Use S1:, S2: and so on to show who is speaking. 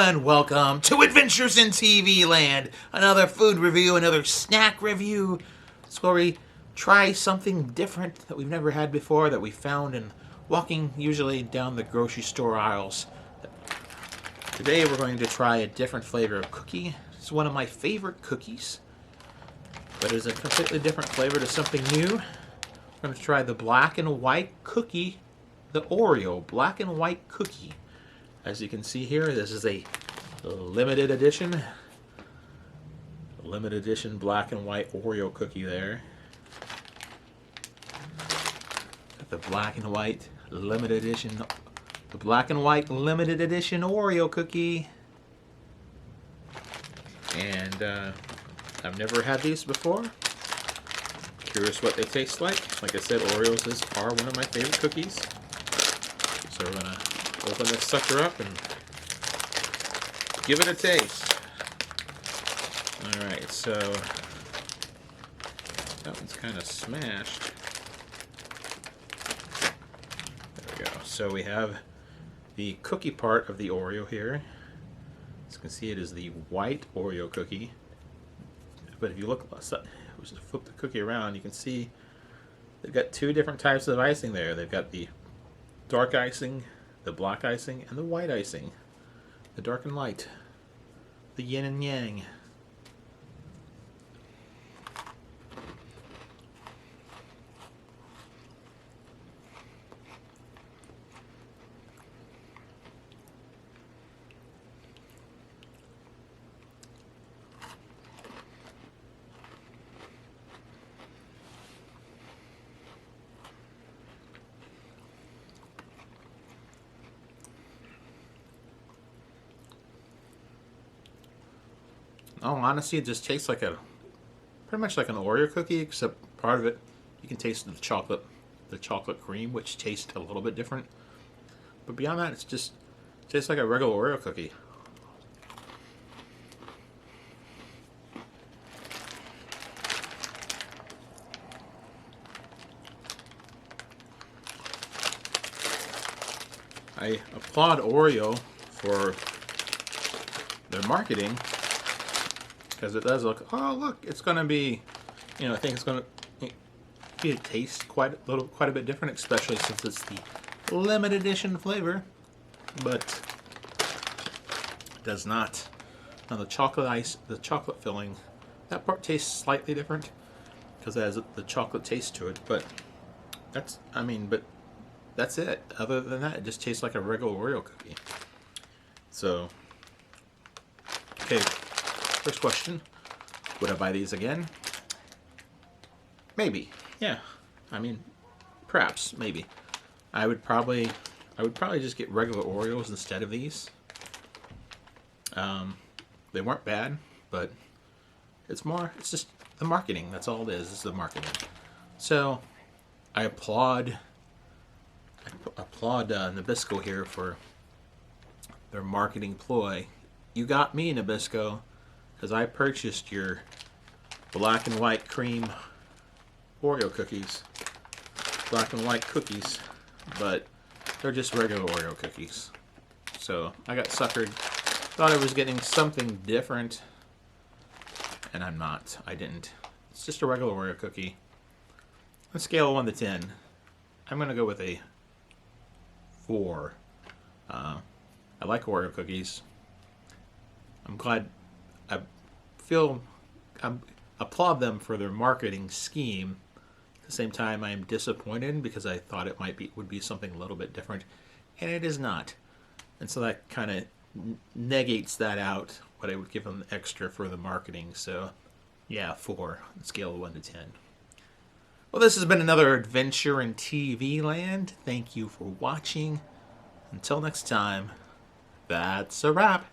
S1: and welcome to Adventures in TV Land. Another food review, another snack review. It's where we try something different that we've never had before, that we found in walking usually down the grocery store aisles. Today we're going to try a different flavor of cookie. It's one of my favorite cookies, but it's a completely different flavor to something new. We're going to try the black and white cookie, the Oreo black and white cookie. As you can see here, this is a limited edition black and white Oreo cookie there. Got the black and white limited edition, the black and white limited edition Oreo cookie. And I've never had these before. Curious what they taste like. Like I said, Oreos are one of my favorite cookies. So we're gonna open this sucker up and give it a taste. Alright, so that one's kind of smashed. There we go. So we have the cookie part of the Oreo here. As you can see, it is the white Oreo cookie. But if you look, just flip the cookie around, you can see they've got two different types of icing there. They've got the dark icing, the black icing, and the white icing. The dark and light. The yin and yang. Oh, honestly, it just tastes like pretty much like an Oreo cookie, except part of it, you can taste the chocolate cream, which tastes a little bit different. But beyond that, it tastes like a regular Oreo cookie. I applaud Oreo for their marketing, because it does look, oh look, it's going to be, I think it's going to taste quite a bit different, especially since it's the limited edition flavor. But it does not. Now the chocolate filling, that part tastes slightly different because it has the chocolate taste to it. But that's it. Other than that, it just tastes like a regular Oreo cookie. So, okay. First question, would I buy these again? Maybe. Yeah. Perhaps, maybe. I would probably just get regular Oreos instead of these. They weren't bad, but it's just the marketing. That's all it is. It's the marketing. So I applaud Nabisco here for their marketing ploy. You got me, Nabisco, because I purchased your black and white cream Oreo cookies. Black and white cookies, but they're just regular Oreo cookies. So I got suckered. Thought I was getting something different, and I'm not. I didn't. It's just a regular Oreo cookie. On a scale of 1 to 10, I'm going to go with a 4. I like Oreo cookies. I'm glad. I applaud them for their marketing scheme. At the same time, I am disappointed because I thought it would be something a little bit different, and it is not. And so that kind of negates that out, what I would give them extra for the marketing. So, yeah, 4 on a scale of 1 to 10. Well, this has been another adventure in TV Land. Thank you for watching. Until next time, that's a wrap.